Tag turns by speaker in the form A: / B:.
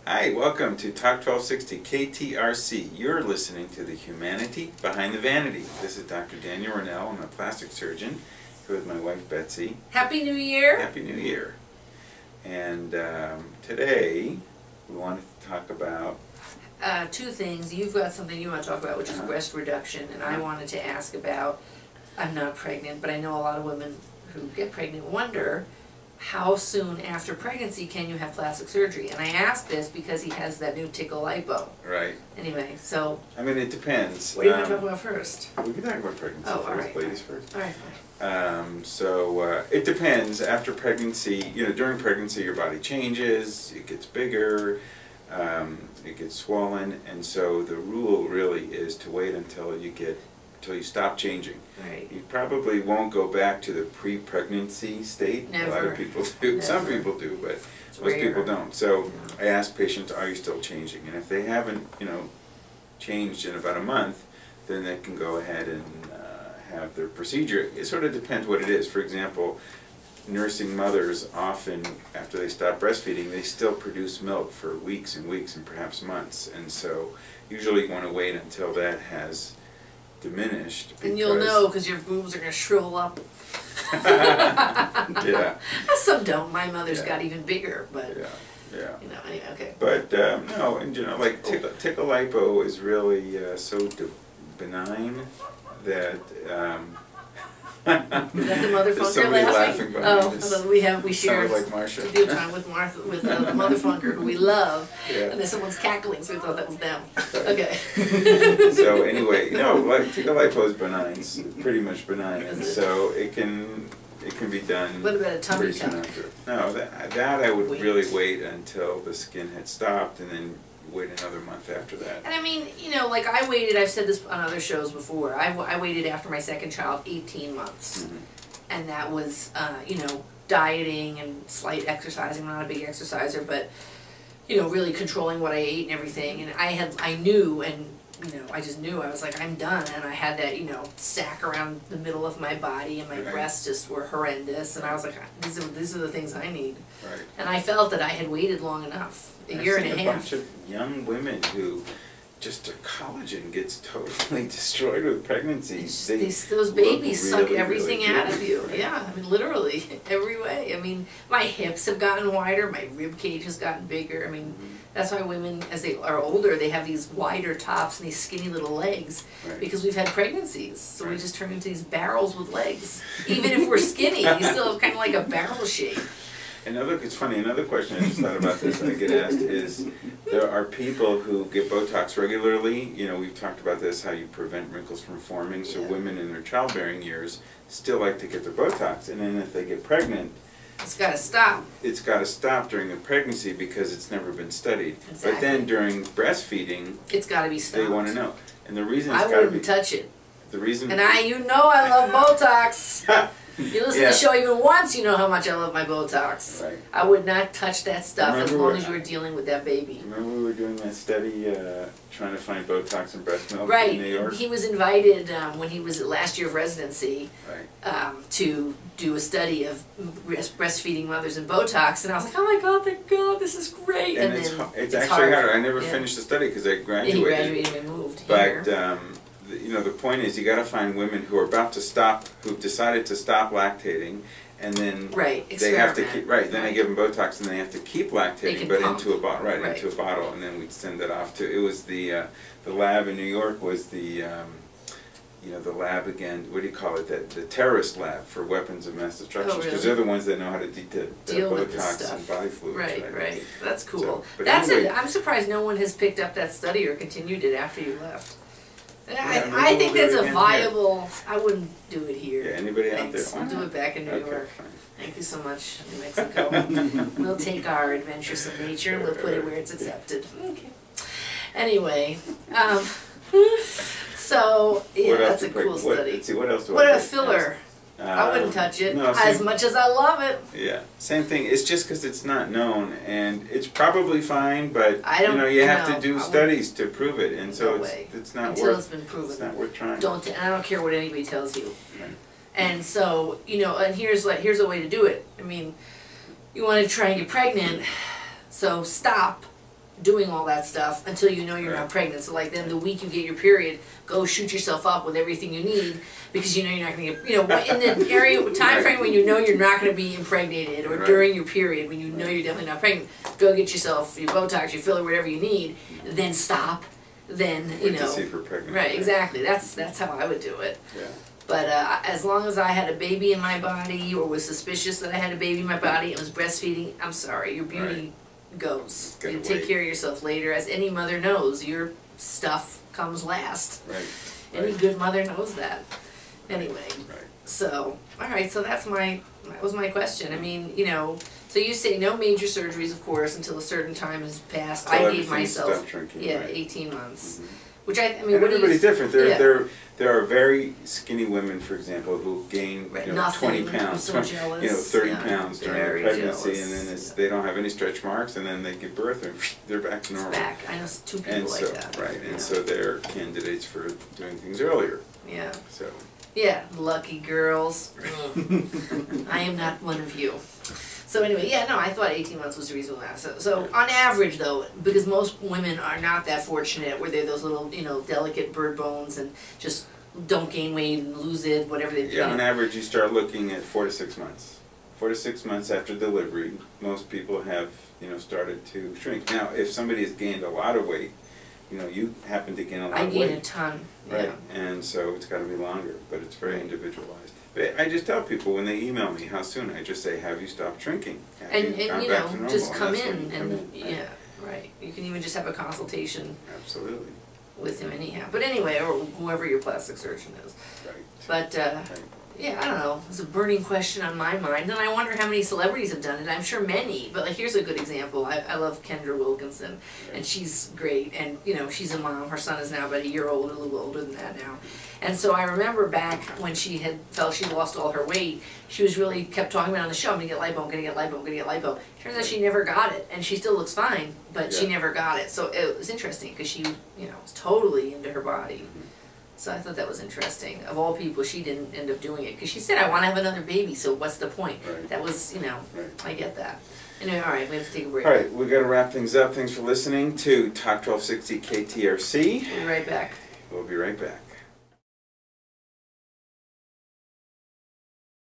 A: Hi, welcome to Talk 1260 KTRC. You're listening to the Humanity Behind the Vanity. This is Dr. Daniel Ronel. I'm a plastic surgeon here with my wife Betsy.
B: Happy New Year!
A: Happy New Year. And today we want to talk about
B: two things. You've got something you want to talk about, which is breast reduction, and I wanted to ask about, I'm not pregnant, but I know a lot of women who get pregnant wonder how soon after pregnancy can you have plastic surgery? And I asked this because he has that new tickle lipo.
A: Right.
B: Anyway, so...
A: I mean, it depends.
B: What do you want to talk about first?
A: We can talk about pregnancy first,
B: right.
A: Ladies first.
B: All right,
A: fine. It depends. After pregnancy, during pregnancy your body changes, it gets bigger, it gets swollen, and so the rule really is to wait until you stop changing.
B: Right.
A: You probably won't go back to the pre-pregnancy state.
B: Never.
A: A lot of people do.
B: Never.
A: Some people do, but
B: It's
A: most
B: rare.
A: people don't. So I ask patients, are you still changing? And if they haven't, changed in about a month, then they can go ahead and have their procedure. It sort of depends what it is. For example, nursing mothers often, after they stop breastfeeding, they still produce milk for weeks and weeks and perhaps months. And so usually you want to wait until that has diminished.
B: And you'll know because your boobs are going to shrivel up.
A: Yeah.
B: Some don't. My mother's got even bigger, but
A: yeah.
B: Anyway, okay.
A: But no, in general, like tickle lipo is really so benign that.
B: Is that the mother
A: There's
B: funker
A: somebody
B: laughing?
A: behind this.
B: We share
A: like Marsha.
B: studio time with the mother funker who we love,
A: Yeah.
B: and then someone's cackling, so we thought that was them.
A: Right.
B: Okay.
A: So anyway, like tickle lipo is benign, it's pretty much benign, and so it can be done.
B: What about a tummy
A: pretty soon
B: tuck?
A: after. No, that I would
B: Wait.
A: really wait until the skin had stopped, and then wait another month after that.
B: And I mean, like I waited, I've said this on other shows before, I waited after my second child 18 months.
A: Mm-hmm.
B: And that was, dieting and slight exercising. I'm not a big exerciser, but, really controlling what I ate and everything. And I knew, and, I just knew, I was like, I'm done. And I had that, sack around the middle of my body, and my breasts just were horrendous. And I was like, these are the things I need.
A: Right.
B: And I felt that I had waited long enough, a year and a half.
A: A bunch of young women who just their collagen gets totally destroyed with pregnancy.
B: Those babies suck
A: really,
B: everything
A: really
B: out
A: good.
B: of you. Yeah, I mean, literally, every way. I mean, my hips have gotten wider, my rib cage has gotten bigger. I mean, that's why women, as they are older, they have these wider tops and these skinny little legs, because we've had pregnancies. So we just turn into these barrels with legs. Even if we're skinny, you still have kind of like a barrel shape.
A: It's funny, another question I just thought about this that I get asked is, there are people who get Botox regularly. We've talked about this, how you prevent wrinkles from forming, so women in their childbearing years still like to get their Botox, and then if they get pregnant,
B: it's got to stop.
A: It's got to stop during the pregnancy because it's never been studied.
B: Exactly.
A: But then during breastfeeding,
B: it's got to be stopped.
A: they want to know. And the reason it's
B: I
A: got to be...
B: wouldn't touch it.
A: The reason...
B: And I love Botox. You listen to the show even once, you know how much I love my Botox.
A: Right.
B: I would not touch that stuff as
A: Remember
B: long as you were dealing with that baby.
A: Remember we were doing that study trying to find Botox in breast milk in New York?
B: He was invited when he was at last year of residency to do a study of breastfeeding mothers and Botox, and I was like, oh my God, thank God, this is great.
A: And it's actually hard. I never finished the study because I graduated.
B: Yeah, he graduated and moved
A: here.
B: But
A: the point is, you got to find women who are about to stop, who've decided to stop lactating, and then they have to keep Then I give them Botox, and they have to keep lactating, but into a bottle, into a bottle, and then we'd send it off to. It was the lab in New York was the the lab again. What do you call it? The terrorist lab for weapons of mass destruction, because they're the ones that know how to deal with Botox and body fluids.
B: Right. That's cool.
A: So,
B: I'm surprised no one has picked up that study or continued it after you left. I think that's a viable... I wouldn't do it here.
A: Yeah, anybody out there?
B: We'll do it back in New York.
A: Fine.
B: Thank you so much, New Mexico. We'll take our adventuresome nature and we'll put it where it's accepted. Okay. Anyway, so, that's a cool study.
A: Let's see, what else do
B: What
A: I
B: a filler. I wouldn't touch it,
A: no,
B: as much as I love it.
A: Yeah, same thing. It's just because it's not known, and it's probably fine, but you have to do studies to prove it, and so it's not
B: until it's been proven.
A: It's not worth trying.
B: And I don't care what anybody tells you.
A: Right.
B: And so and here's a way to do it. I mean, you want to try and get pregnant, so stop doing all that stuff until you know you're not pregnant. So like then the week you get your period, go shoot yourself up with everything you need because you know you're not going to get, you know, in the time frame when you know you're not going to be impregnated, or during your period when you know you're definitely not pregnant, go get yourself your Botox, your filler, whatever you need, then stop, then, you know.
A: To see if we're pregnant.
B: Right, exactly. That's how I would do it.
A: Yeah.
B: But as long as I had a baby in my body or was suspicious that I had a baby in my body and was breastfeeding, I'm sorry, your beauty goes. You take care of yourself later. As any mother knows, your stuff comes last.
A: Right.
B: Any good mother knows that. Anyway,
A: right.
B: So, all right, so that was my question. I mean, you know, so you say no major surgeries, of course, until a certain time has passed. I gave myself,
A: shrinking,
B: 18 months.
A: Mm-hmm.
B: Which I mean,
A: and everybody's different. There are very skinny women, for example, who gain 20 pounds,
B: so jealous.
A: 30 pounds during their pregnancy,
B: jealous.
A: and then they don't have any stretch marks, and then they give birth, and they're back to normal.
B: It's back. I know two people like that.
A: Right, and so they're candidates for doing things earlier.
B: Yeah.
A: So.
B: Yeah, lucky girls. I am not one of you. So anyway, I thought 18 months was reasonable. So on average, though, because most women are not that fortunate, where they're those little, delicate bird bones and just don't gain weight and lose it, whatever they do.
A: Yeah, on average, you start looking at 4 to 6 months. 4 to 6 months after delivery, most people have, started to shrink. Now, if somebody has gained a lot of weight, you happen to gain a lot of weight.
B: I gain a ton.
A: Right, and so it's got to be longer, but it's very individualized. I just tell people when they email me how soon, I just say, have you stopped shrinking?
B: And just come in and right. You can even just have a consultation.
A: Absolutely.
B: With him anyhow. But anyway, or whoever your plastic surgeon is.
A: Right.
B: But yeah, I don't know. It's a burning question on my mind. And I wonder how many celebrities have done it. I'm sure many. But like, here's a good example. I love Kendra Wilkinson. And she's great. And, she's a mom. Her son is now about a year old, a little older than that now. And so I remember back when she had felt she lost all her weight, she was really kept talking about on the show, I'm going to get lipo, I'm going to get lipo, I'm going to get lipo. Turns out she never got it. And she still looks fine, but she never got it. So it was interesting because she, was totally into her body. So I thought that was interesting. Of all people, she didn't end up doing it. Because she said, I want to have another baby, so what's the point?
A: Right.
B: That was, I get that. Anyway, all right, we have to take a break.
A: All right, we've got to wrap things up. Thanks for listening to Talk 1260 KTRC.
B: We'll be right back.
A: We'll be right back.